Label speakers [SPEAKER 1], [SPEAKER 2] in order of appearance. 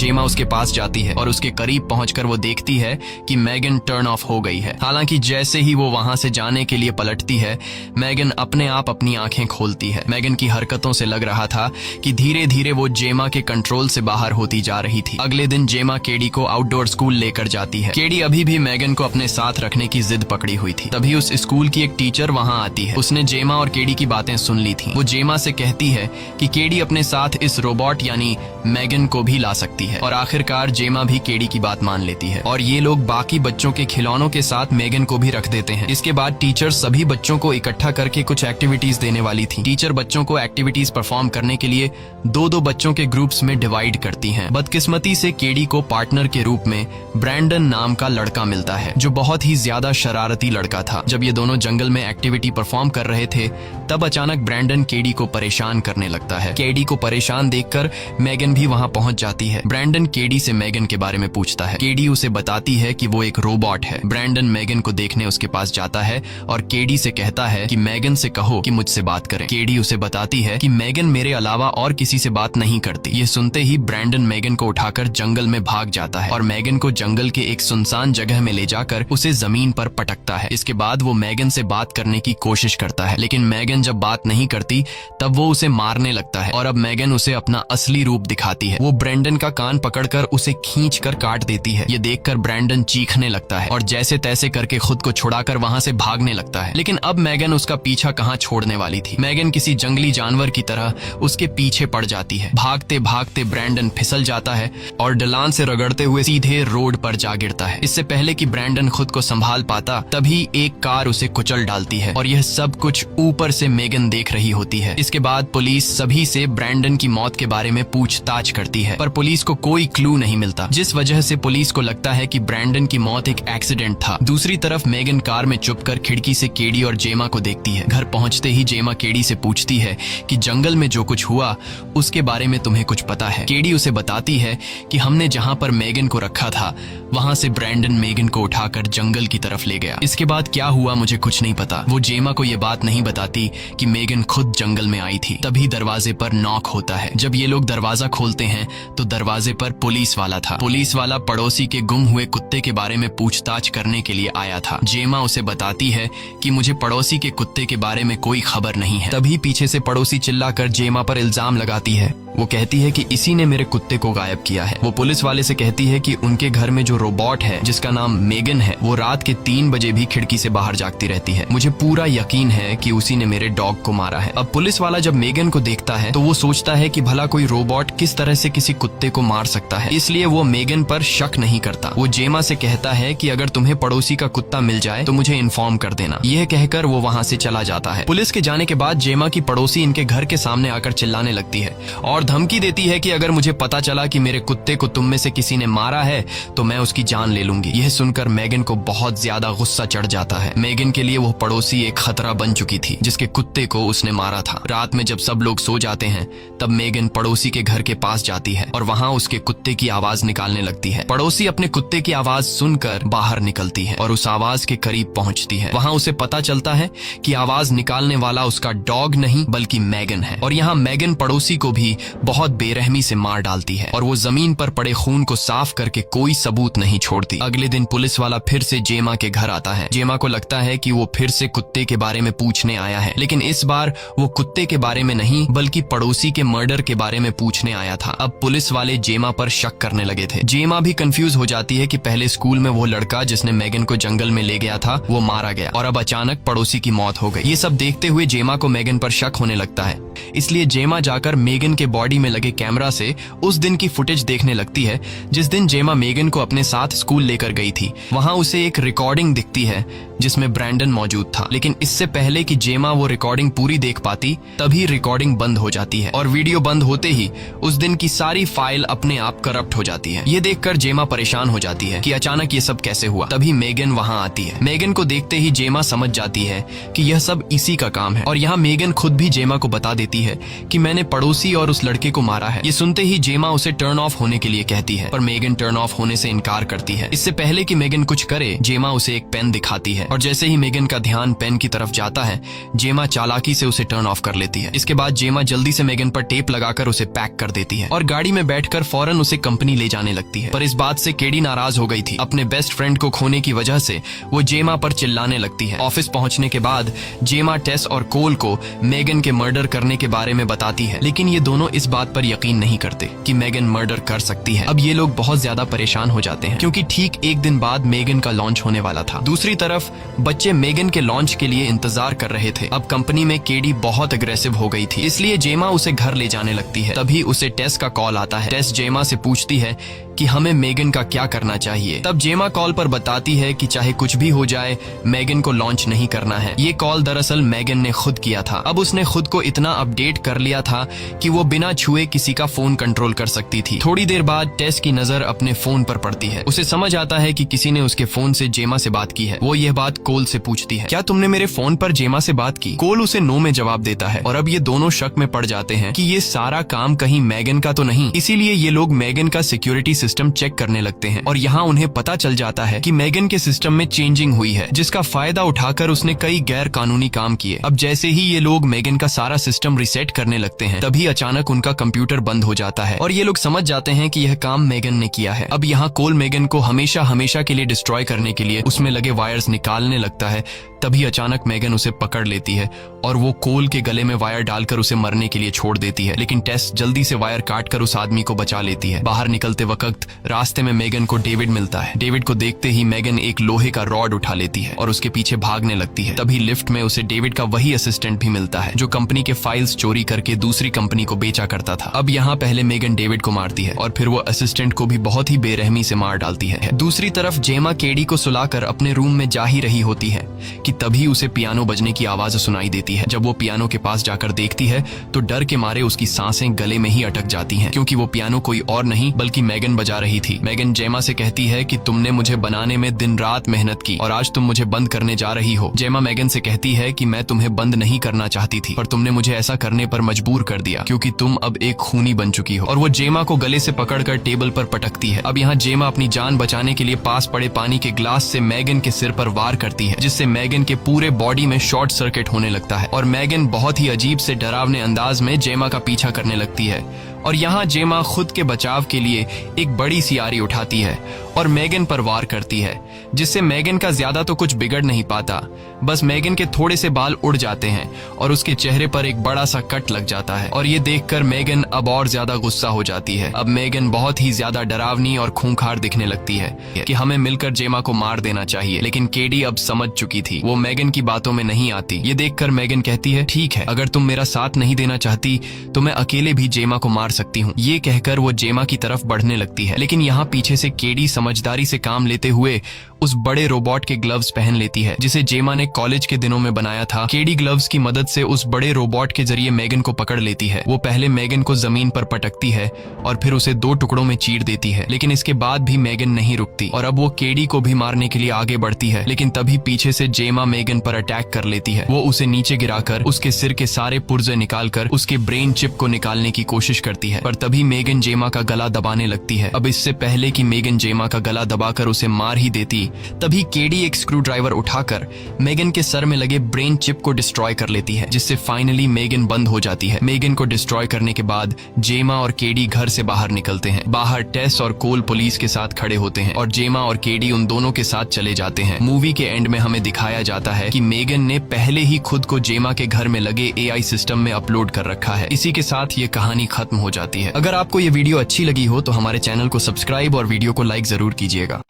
[SPEAKER 1] जेमा उसके पास जाती है और उसके करीब पहुंचकर वो देखती है कि मेगन टर्न ऑफ हो गई है। हालांकि जैसे ही वो वहां से जाने के लिए पलटती है, मेगन अपने आप अपनी आंखें खोलती है। मेगन की हरकतों से लग रहा था कि धीरे धीरे वो जेमा के कंट्रोल से बाहर होती जा रही थी। अगले दिन जेमा केडी को आउटडोर स्कूल लेकर जाती है। केडी अभी भी मेगन को अपने साथ रखने की जिद पकड़ी हुई थी। तभी उस स्कूल की एक टीचर वहां आती है। उसने जेमा और केडी की बातें सुन ली थी। वो जेमा से कहती है कि केडी अपने साथ इस रोबोट यानी मेगन को भी ला सकती है और आखिरकार जेमा भी केडी की बात मान लेती है और ये लोग बाकी बच्चों के खिलौनों के साथ मेगन को भी रख देते हैं। इसके बाद टीचर सभी बच्चों को इकट्ठा करके कुछ एक्टिविटीज देने वाली थी। टीचर बच्चों को एक्टिविटीज परफॉर्म करने के लिए दो बच्चों के ग्रुप्स में डिवाइड करती हैं। बदकिस्मती से केडी को पार्टनर के रूप में ब्रैंडन नाम का लड़का मिलता है, जो बहुत ही ज्यादा शरारती लड़का था। जब ये दोनों जंगल में एक्टिविटी परफॉर्म कर रहे थे, तब अचानक ब्रैंडन केडी को परेशान करने लगता है। केडी को परेशान देखकर मेगन भी वहां पहुंच जाती है। ब्रैंडन केडी से मेगन के बारे में पूछता है। केडी उसे बताती है कि वो एक रोबोट है। ब्रैंडन मेगन को देखने उसके पास जाता है और केडी से कहता है कि मेगन से कहो कि मुझसे बात करें। केडी उसे बताती है कि मेगन मेरे अलावा और किसी से बात नहीं करती। ये सुनते ही ब्रैंडन मेगन को उठाकर जंगल में भाग जाता है और मेगन को जंगल के एक सुनसान जगह में ले जाकर उसे जमीन पर पटकता है। इसके बाद वो मेगन से बात करने की कोशिश करता है, लेकिन मेगन जब बात नहीं करती तब वो उसे मारने लगता है और अब मेगन उसे अपना असली रूप दिखाती है। वो ब्रैंडन का कान पकड़कर उसे खींचकर काट देती है। ये देखकर ब्रैंडन चीखने लगता है और जैसे तैसे करके खुद को छुड़ाकर वहां से भागने लगता है। लेकिन अब मेगन उसका पीछा कहां छोड़ने वाली थी। मेगन किसी जंगली जानवर की तरह उसके पीछे पड़ जाती है। भागते भागते ब्रैंडन फिसल जाता है और ढलान से रगड़ते हुए सीधे रोड पर जा गिरता है। इससे पहले कि ब्रैंडन खुद को संभाल पाता, तभी एक कार उसे कुचल डालती है और यह सब कुछ ऊपर से मेगन देख रही होती है। इसके बाद पुलिस सभी से ब्रैंडन की मौत के बारे में पूछताछ करती है, पर पुलिस को कोई क्लू नहीं मिलता, जिस वजह से पुलिस को लगता है कि ब्रैंडन की मौत एक एक्सीडेंट था। दूसरी तरफ मेगन कार में चुपकर खिड़की से केडी और जेमा को देखती है। घर पहुंचते ही जेमा केडी से पूछती है कि जंगल में जो कुछ हुआ उसके बारे में तुम्हें कुछ पता है। केडी उसे बताती है कि हमने जहां पर मेगन को रखा था वहां से ब्रैंडन मेगन को उठाकर जंगल की तरफ ले गया। इसके बाद क्या हुआ मुझे कुछ नहीं पता। वो जेमा को ये बात नहीं बताती कि मेगन खुद जंगल में आई थी। तभी दरवाजे पर नॉक होता है। जब ये लोग दरवाजा खोलते हैं तो दरवाजे पर पुलिस वाला था। पुलिस वाला पड़ोसी के गुम हुए कुत्ते के बारे में पूछताछ करने के लिए आया था। जेमा उसे बताती है कि मुझे पड़ोसी के कुत्ते के बारे में कोई खबर नहीं है। तभी पीछे से पड़ोसी चिल्लाकर जेमा पर इल्जाम लगाती है। वो कहती है कि इसी ने मेरे कुत्ते को गायब किया है। वो पुलिस वाले से कहती है कि उनके घर में जो रोबोट है जिसका नाम मेगन है, वो रात के 3 बजे भी खिड़की से बाहर जागती रहती है। मुझे पूरा यकीन है कि उसी ने मेरे डॉग को मारा है। अब पुलिस वाला जब मेगन को देखता है तो वो सोचता है कि भला कोई रोबोट किस तरह से किसी कुत्ते को मार सकता है, इसलिए वो मेगन पर शक नहीं करता। वो जेमा से कहता है कि अगर तुम्हें पड़ोसी का कुत्ता मिल जाए तो मुझे इन्फॉर्म कर देना। यह कहकर वो वहाँ से चला जाता है। पुलिस के जाने के बाद जेमा की पड़ोसी इनके घर के सामने आकर चिल्लाने लगती है और धमकी देती है कि अगर मुझे पता चला कि मेरे कुत्ते को तुम में से किसी ने मारा है तो मैं उसकी जान ले लूंगी। यह सुनकर मेगन को बहुत ज्यादा गुस्सा चढ़ जाता है। मेगन के लिए वो पड़ोसी एक खतरा बन चुकी थी जिसके कुत्ते को उसने मारा था। रात में जब सब लोग सो जाते हैं तब मेगन पड़ोसी के घर के पास जाती है और वहाँ उसके कुत्ते की आवाज निकालने लगती है। पड़ोसी अपने कुत्ते की आवाज सुनकर बाहर निकलती है और उस आवाज के करीब पहुंचती है। वहाँ उसे पता चलता है कि आवाज निकालने वाला उसका डॉग नहीं बल्कि मेगन है और यहाँ मेगन पड़ोसी को भी बहुत बेरहमी से मार डालती है और वो जमीन पर पड़े खून को साफ करके कोई सबूत नहीं छोड़ती। अगले दिन पुलिस वाला फिर से जेमा के घर आता है। जेमा को लगता है कि वो फिर से कुत्ते के बारे में पूछने आया है, लेकिन इस बार वो कुत्ते के बारे में नहीं बल्कि पड़ोसी के मर्डर के बारे में पूछने आया था। अब पुलिस वाले जेमा पर शक करने लगे थे। जेमा भी कंफ्यूज हो जाती है कि पहले स्कूल में वो लड़का जिसने मेगन को जंगल में ले गया था वो मारा गया और अब अचानक पड़ोसी की मौत हो गई। ये सब देखते हुए जेमा को मेगन पर शक होने लगता है, इसलिए जेमा जाकर मेगन के बॉडी में लगे कैमरा से उस दिन की फुटेज देखने लगती है जिस दिन जेमा मेगन को अपने साथ स्कूल लेकर गई थी। वहां उसे एक रिकॉर्डिंग दिखती है जिसमें ब्रैंडन मौजूद था, लेकिन इससे पहले कि जेमा वो रिकॉर्डिंग पूरी देख पाती तभी रिकॉर्डिंग बंद हो जाती है और वीडियो बंद होते ही उस दिन की सारी फाइल अपने आप करप्ट हो जाती है। ये देखकर जेमा परेशान हो जाती है कि अचानक ये सब कैसे हुआ। तभी मेगन वहां आती है। मेगन को देखते ही जेमा समझ जाती है कि यह सब इसी का काम है और यहाँ मेगन खुद भी जेमा को बता देती है कि मैंने पड़ोसी और उस लड़के को मारा है। ये सुनते ही जेमा उसे टर्न ऑफ होने के लिए कहती है, पर मेगन टर्न ऑफ होने से इनकार करती है। इससे पहले कि मेगन कुछ करे, जेमा उसे एक पेन दिखाती है और जैसे ही मेगन का ध्यान पेन की तरफ जाता है, जेमा चालाकी से उसे टर्न ऑफ कर लेती है। इसके बाद जेमा जल्दी से मेगन पर टेप लगाकर उसे पैक कर देती है और गाड़ी में बैठकर कर फौरन उसे कंपनी ले जाने लगती है। पर इस बात से केडी नाराज हो गई थी। अपने बेस्ट फ्रेंड को खोने की वजह से वो जेमा पर चिल्लाने लगती है। ऑफिस पहुंचने के बाद जेमा टेस और कोल को मेगन के मर्डर करने के बारे में बताती है, लेकिन ये दोनों इस बात पर यकीन नहीं करते कि मेगन मर्डर कर सकती है। अब ये लोग बहुत ज्यादा परेशान हो जाते हैं क्योंकि ठीक एक दिन बाद मेगन का लॉन्च होने वाला था। दूसरी तरफ बच्चे मेगन के लॉन्च के लिए इंतजार कर रहे थे। अब कंपनी में केडी बहुत अग्रेसिव हो गई थी, इसलिए जेमा उसे घर ले जाने लगती है। तभी उसे टेस का कॉल आता है। टेस जेमा से पूछती है कि हमें मेगन का क्या करना चाहिए। तब जेमा कॉल पर बताती है कि चाहे कुछ भी हो जाए मेगन को लॉन्च नहीं करना है। ये कॉल दरअसल मेगन ने खुद किया था। अब उसने खुद को इतना अपडेट कर लिया था कि वो बिना छुए किसी का फोन कंट्रोल कर सकती थी। थोड़ी देर बाद टेस की नजर अपने फोन पर पड़ती है। उसे समझ आता है कि किसी ने उसके फोन से जेमा से बात की है। वो यह बात कोल से पूछती है, क्या तुमने मेरे फोन पर जेमा से बात की? कोल उसे नो में जवाब देता है और अब ये दोनों शक में पड़ जाते हैं कि ये सारा काम कहीं मेगन का तो नहीं। इसीलिए ये लोग मेगन का सिक्योरिटी सिस्टम चेक करने लगते हैं और यहाँ उन्हें पता चल जाता है कि मेगन के सिस्टम में चेंजिंग हुई है, जिसका फायदा उठाकर उसने कई गैर कानूनी काम किए। अब जैसे ही ये लोग मेगन का सारा सिस्टम रिसेट करने लगते हैं, तभी अचानक उनका कंप्यूटर बंद हो जाता है और ये लोग समझ जाते हैं कि यह काम मेगन ने किया है। अब यहाँ कोल मेगन को हमेशा हमेशा के लिए डिस्ट्रॉय करने के लिए उसमें लगे वायर्स निकालने लगता है। तभी अचानक मेगन उसे पकड़ लेती है और वो कोल के गले में वायर डालकर उसे मरने के लिए छोड़ देती है। लेकिन टेस जल्दी से वायर काटकर उस आदमी को बचा लेती है। बाहर निकलते वक्त रास्ते में मेगन को डेविड मिलता है। डेविड को देखते ही मेगन एक लोहे का रॉड उठा लेती है और उसके पीछे भागने लगती है। तभी लिफ्ट में उसे डेविड का वही असिस्टेंट भी मिलता है जो कंपनी के फाइल्स चोरी करके दूसरी कंपनी को बेचा करता था। अब यहाँ पहले मेगन डेविड को मारती है और फिर वो असिस्टेंट को भी बहुत ही बेरहमी से मार डालती है। दूसरी तरफ जेमा केडी को सुलाकर अपने रूम में जा ही रही होती है कि तभी उसे पियानो बजने की आवाज सुनाई देती है। जब वो पियानो के पास जाकर देखती है तो डर के मारे उसकी सांसें गले में ही अटक जाती हैं, क्योंकि वो पियानो कोई और नहीं बल्कि मेगन बजा रही थी। मेगन जेमा से कहती है कि तुमने मुझे बनाने में दिन रात मेहनत की और आज तुम मुझे बंद करने जा रही हो। जेमा मेगन से कहती है कि मैं तुम्हें बंद नहीं करना चाहती थी, पर तुमने मुझे ऐसा करने पर मजबूर कर दिया क्योंकि तुम अब एक खूनी बन चुकी हो। और वो जेमा को गले से पकड़कर टेबल पर पटकती है। अब यहाँ जेमा अपनी जान बचाने के लिए पास पड़े पानी के ग्लास से मेगन के सिर पर वार करती है, जिससे मेगन के पूरे बॉडी में शॉर्ट सर्किट होने लगता है और मेगन बहुत ही अजीब से डरावने अंदाज में जेमा का पीछा करने लगती है। और यहाँ जेमा खुद के बचाव के लिए एक बड़ी सी आरी उठाती है और मेगन पर वार करती है, जिससे मेगन का ज्यादा तो कुछ बिगड़ नहीं पाता। बस मेगन के थोड़े से बाल उड़ जाते हैं और उसके चेहरे पर एक बड़ा सा कट लग जाता है और ये देखकर मेगन अब और ज्यादा गुस्सा हो जाती है। अब मेगन बहुत ही ज्यादा डरावनी और खूंखार दिखने लगती है कि हमें मिलकर जेमा को मार देना चाहिए। लेकिन केडी अब समझ चुकी थी, वो मेगन की बातों में नहीं आती। ये देखकर मेगन कहती है, ठीक है, अगर तुम मेरा साथ नहीं देना चाहती तो मैं अकेले भी जेमा को मार सकती हूँ। ये कहकर वो जेमा की तरफ बढ़ने लगती है, लेकिन यहाँ पीछे से केडी समझदारी से काम लेते हुए उस बड़े रोबोट के ग्लव्स पहन लेती है जिसे जेमा ने कॉलेज के दिनों में बनाया था। केडी ग्लव्स की मदद से उस बड़े रोबोट के जरिए मेगन को पकड़ लेती है। वो पहले मेगन को जमीन पर पटकती है और फिर उसे 2 टुकड़ों में चीर देती है, लेकिन इसके बाद भी मेगन नहीं रुकती और अब वो केडी को भी मारने के लिए आगे बढ़ती है। लेकिन तभी पीछे से जेमा मेगन पर अटैक कर लेती है। वो उसे नीचे गिराकर उसके सिर के सारे पुर्जे निकालकर उसके ब्रेन चिप को निकालने की कोशिश करती है, पर तभी मेगन जेमा का गला दबाने लगती है। अब इससे पहले कि मेगन जेमा का गला दबाकर उसे मार ही देती, तभी केडी एक स्क्रू ड्राइवर उठाकर मेगन के सर में लगे ब्रेन चिप को डिस्ट्रॉय कर लेती है, जिससे फाइनली मेगन बंद हो जाती है। मेगन को डिस्ट्रॉय करने के बाद जेमा और केडी घर से बाहर निकलते हैं। बाहर टेस और कोल पुलिस के साथ खड़े होते हैं और जेमा और केडी उन दोनों के साथ चले जाते हैं। मूवी के एंड में हमें दिखाया जाता है कि मेगन ने पहले ही खुद को जेमा के घर में लगे AI सिस्टम में अपलोड कर रखा है। इसी के साथ ये कहानी खत्म हो जाती है। अगर आपको ये वीडियो अच्छी लगी हो तो हमारे चैनल को सब्सक्राइब और वीडियो को लाइक जरूर कीजिएगा।